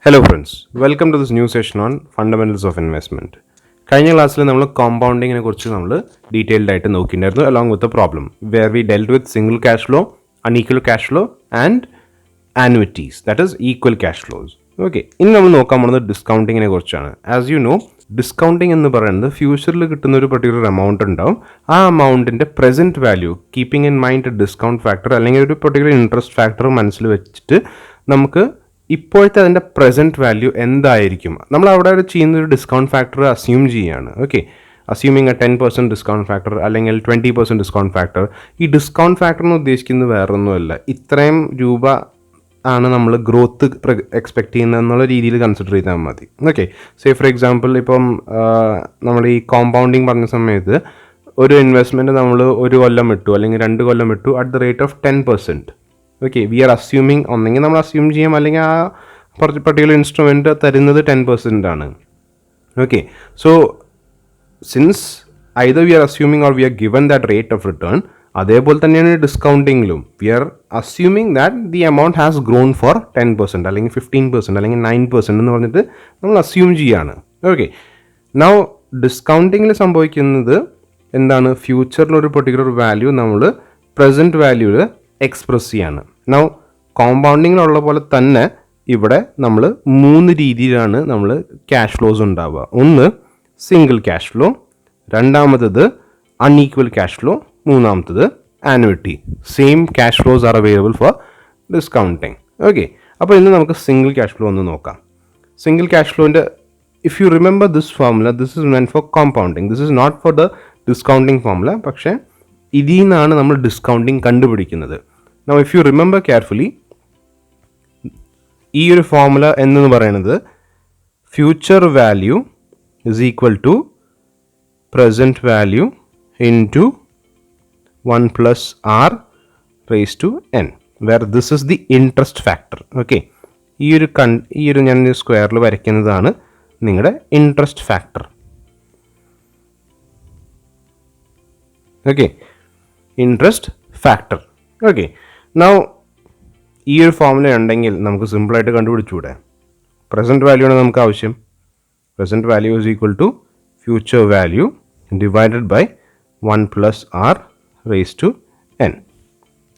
Hello friends, welcome to this new session on Fundamentals of Investment. കഴിഞ്ഞ ക്ലാസ്സിൽ നമ്മൾ കോമ്പൗണ്ടിങ്ങിനെ കുറിച്ച് നമ്മൾ ഡീറ്റെയിൽഡ് ആയിട്ട് നോക്കിയിട്ടുണ്ടായിരുന്നു along with the problem where we dealt with single cash flow, unequal cash flow and annuities, that is equal cash flows. Okay, ഇനി നമ്മൾ നോക്കാൻ പോകുന്നത് ഡിസ്കൗണ്ടിങ്ങിനെ കുറിച്ചാണ്. ആസ് യു നോ, ഡിസ്കൗണ്ടിങ് എന്ന് പറയുന്നത് ഫ്യൂച്ചറിൽ കിട്ടുന്ന ഒരു പർട്ടിക്കുലർ എമൗണ്ട് ഉണ്ടാവും. ആ എമൗണ്ടിൻ്റെ present value keeping in mind discount factor അല്ലെങ്കിൽ ഒരു പർട്ടിക്കുലർ ഇൻട്രസ്റ്റ് ഫാക്ടർ മനസ്സിൽ വെച്ചിട്ട് നമുക്ക് ഇപ്പോഴത്തെ അതിൻ്റെ പ്രസൻറ്റ് വാല്യൂ എന്തായിരിക്കും, നമ്മൾ അവിടെ ചെയ്യുന്നൊരു ഡിസ്കൗണ്ട് ഫാക്ടർ അസ്യൂം ചെയ്യുകയാണ്. ഓക്കെ, അസ്യൂമിങ് 10% ഡിസ്കൗണ്ട് ഫാക്ടർ അല്ലെങ്കിൽ 20% ഡിസ്കൗണ്ട് ഫാക്ടർ. ഈ ഡിസ്കൗണ്ട് ഫാക്ടർ എന്ന് ഉദ്ദേശിക്കുന്നത് വേറൊന്നുമല്ല, ഇത്രയും രൂപ ആണ് നമ്മൾ ഗ്രോത്ത് എക്സ്പെക്ട് ചെയ്യുന്നത് എന്നുള്ള രീതിയിൽ കൺസിഡർ ചെയ്താൽ മതി. ഓക്കെ, സേ ഫോർ എക്സാമ്പിൾ ഇപ്പം നമ്മൾ ഈ കോമ്പൗണ്ടിങ് പറഞ്ഞ സമയത്ത് ഒരു ഇൻവെസ്റ്റ്മെൻറ്റ് നമ്മൾ 1 കൊല്ലം ഇട്ടു അല്ലെങ്കിൽ 2 കൊല്ലം ഇട്ടു at the rate of 10%. Okay, we are assuming, ഒന്നെങ്കിൽ നമ്മൾ അസ്യൂം ചെയ്യാം അല്ലെങ്കിൽ ആ പർട്ടിക്കുലർ ഇൻസ്ട്രുമെൻറ്റ് തരുന്നത് 10% ആണ്. Okay, so since either we are assuming or we are given that rate of return, അതേപോലെ തന്നെയാണ് ഡിസ്കൗണ്ടിങ്ങിലും we are assuming that the amount has grown for 10% അല്ലെങ്കിൽ 15% അല്ലെങ്കിൽ 9% എന്ന് പറഞ്ഞിട്ട് നമ്മൾ അസ്യൂം ചെയ്യുകയാണ്. ഓക്കെ, നൗ ഡിസ്കൗണ്ടിങ്ങിൽ സംഭവിക്കുന്നത് എന്താണ്, ഫ്യൂച്ചറിൽ ഒരു പർട്ടിക്കുലർ വാല്യൂ നമ്മൾ പ്രസൻറ്റ് വാല്യൂവിൽ എക്സ്പ്രസ് ചെയ്യാണ്. നൗ കോമ്പൗണ്ടിങ്ങിലുള്ള പോലെ തന്നെ ഇവിടെ നമ്മൾ 3 രീതിയിലാണ് നമ്മൾ ക്യാഷ് ഫ്ലോസ് ഉണ്ടാവുക. ഒന്ന് സിംഗിൾ ക്യാഷ് ഫ്ലോ, രണ്ടാമത്തത് അൺഈക്വൽ ക്യാഷ് ഫ്ലോ, മൂന്നാമത്തത് annuity. Same cash flows are available for discounting. Okay, അപ്പോൾ ഇന്ന് നമുക്ക് സിംഗിൾ ക്യാഷ് ഫ്ലോ ഒന്ന് നോക്കാം. സിംഗിൾ ക്യാഷ് ഫ്ലോൻ്റെ if you remember this formula, this is meant for compounding, this is not for the discounting formula. പക്ഷേ ഇതിൽ നിന്നാണ് നമ്മൾ ഡിസ്കൗണ്ടിങ് കണ്ടുപിടിക്കുന്നത്. Now if you remember carefully, ഈ ഒരു ഫോർമുല എന്ന് പറയുന്നത് future value is equal to present value into 1 plus r raised to n, where this is the interest factor. Okay, ഈ ഒരു ഞാൻ സ്ക്വയറിൽ വരയ്ക്കുന്നതാണ് നിങ്ങളുടെ interest factor. Okay, interest factor. Okay, now ഈ ഒരു ഫോർമുല ഉണ്ടെങ്കിൽ നമുക്ക് സിമ്പിളായിട്ട് കണ്ടുപിടിച്ചുകൂടെ. പ്രസൻറ്റ് വാല്യൂ ആണ് നമുക്ക് ആവശ്യം. Present value is equal to future value divided by 1 plus r raised to n.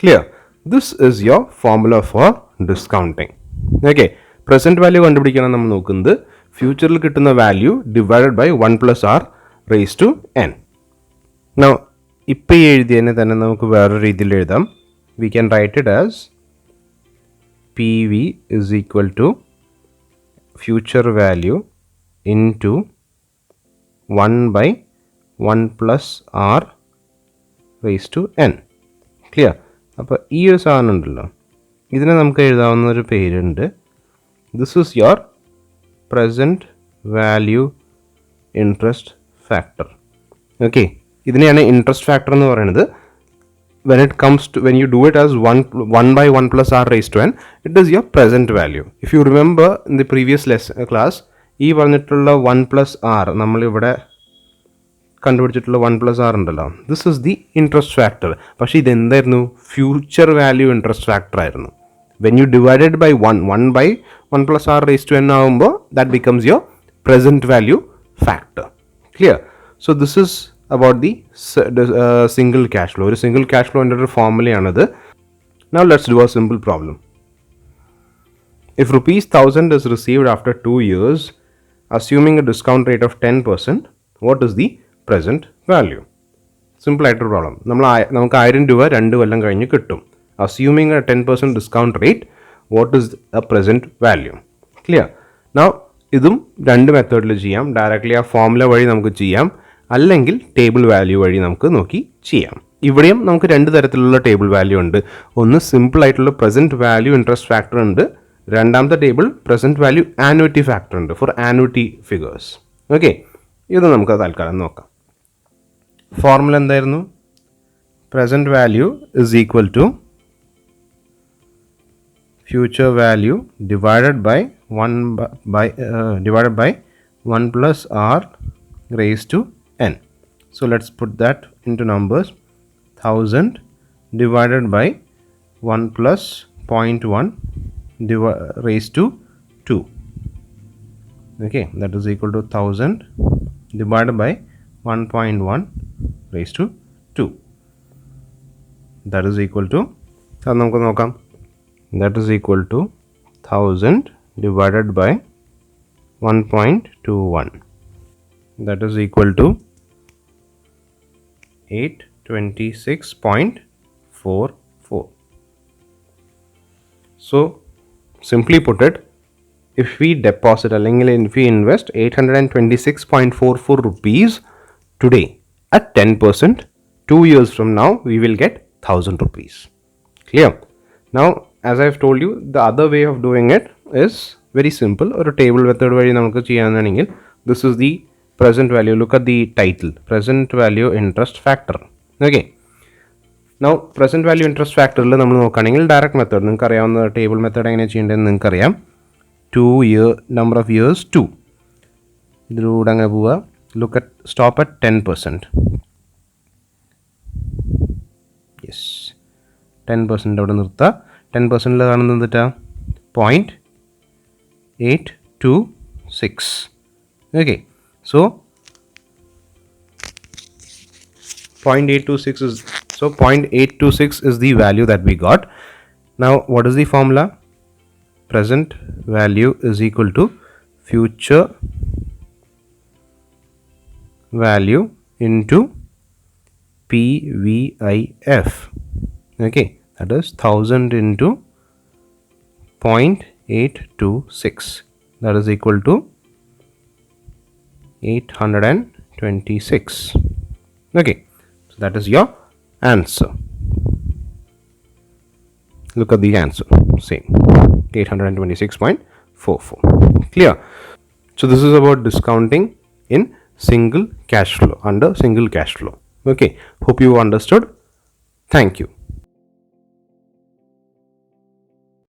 Clear? This is your formula for discounting. Okay, present value കണ്ടുപിടിക്കണം നമ്മൾ നോക്കുന്നത് ഫ്യൂച്ചറിൽ കിട്ടുന്ന value divided by 1 plus r raised to n. Now ഇപ്പോൾ ഈ എഴുതിയതിനെ തന്നെ നമുക്ക് വേറൊരു രീതിയിൽ എഴുതാം. We can write it as P V is equal to future value into 1 by 1 plus r raised to n. Clear? അപ്പോൾ ഈ ഒരു സാധനം ഉണ്ടല്ലോ, ഇതിനെ നമുക്ക് എഴുതാവുന്ന ഒരു പേരുണ്ട്. This is your present value interest factor. Okay, ഇതിനെയാണ് ഇൻട്രസ്റ്റ് ഫാക്ടർ എന്ന് പറയുന്നത്. when you do it as 1 by 1 plus r raised to n, it is your present value. If you remember in the previous class, ഈ പറഞ്ഞിട്ടുള്ള 1 plus r നമ്മളിവിടെ കണ്ടുപിടിച്ചിട്ടുള്ള 1 plus r ഉണ്ടല്ലോ, this is the interest factor. പക്ഷേ ഇതെന്തായിരുന്നു, future value interest factor ആയിരുന്നു. When you divided by 1 by 1 plus r raised to n ആകുമ്പോൾ that becomes your present value factor. Clear? So this is about the single cash flow. ഒരു single cash ഫ്ലോൻ്റെ ഒരു ഫോർമുലയാണത്. Now let's do a simple problem. If rupees 1000 is received after 2 years, assuming a discount rate of 10%, what is the present value? Simple ആയിട്ടൊരു problem. നമുക്ക് 1000 രൂപ 2 കൊല്ലം കഴിഞ്ഞ് കിട്ടും. Assuming a 10% discount rate, what is a present value? Clear? Now ഇതും 2 മെത്തേഡിൽ ചെയ്യാം. Directly ആ formula വഴി നമുക്ക് ചെയ്യാം, അല്ലെങ്കിൽ ടേബിൾ വാല്യൂ വഴി നമുക്ക് നോക്കി ചെയ്യാം. ഇവിടെയും നമുക്ക് 2 തരത്തിലുള്ള ടേബിൾ വാല്യൂ ഉണ്ട്. ഒന്ന് സിമ്പിൾ ആയിട്ടുള്ള പ്രസൻറ്റ് വാല്യൂ ഇൻട്രസ്റ്റ് ഫാക്ടർ ഉണ്ട്. രണ്ടാമത്തെ table present value annuity factor ഉണ്ട് ഫോർ ആനുവിറ്റി ഫിഗേഴ്സ്. ഓക്കെ, ഇത് നമുക്ക് തൽക്കാലം നോക്കാം. ഫോർമുല എന്തായിരുന്നു? Present value is equal to future value divided by 1 plus r raised to n. So let's put that into numbers. 1000 divided by 1 plus 0.1 raised to 2. Okay, that is equal to 1000 divided by 1.1 raised to 2. That is equal to, അത് നമുക്ക് നോക്കാം, that is equal to 1000 divided by 1.21. That is equal to 826.44. So simply put it, if we deposit അല്ലെങ്കിൽ if we invest 826.44 rupees today at 10%, 2 years from now we will get 1000 rupees. Clear? Now, as I've told you, the other way of doing it is very simple. Or a table method വഴി നമുക്ക് ചെയ്യാനാണെങ്കിൽ, this is the present value. Look at the title, present value interest factor. Okay. Now, present value interest factorൽ നമ്മൾ നോക്കുകയാണെങ്കിൽ direct method, നിങ്ങൾക്ക് അറിയാവുന്ന table method എങ്ങനെ ചെയ്യേണ്ടതെന്ന് നിങ്ങൾക്ക് അറിയാം. 2 year number of years 2, ഇതിലൂടെ അങ്ങനെ പോവുക. Look at stop at 10%. Yes, 10% അവിടെ നിർത്തുക. 10% കാണുന്നത് എന്തിട്ടാ? 0.826. Okay, so 0.826 is, so 0.826 is the value that we got. Now what is the formula? Present value is equal to future value into PVIF. Okay, that is 1000 into 0.826. That is equal to 826. Okay, so that is your answer. Look at the answer, same, 826.44. Clear? So this is about discounting in single cash flow, under single cash flow. Okay, hope you understood. Thank you.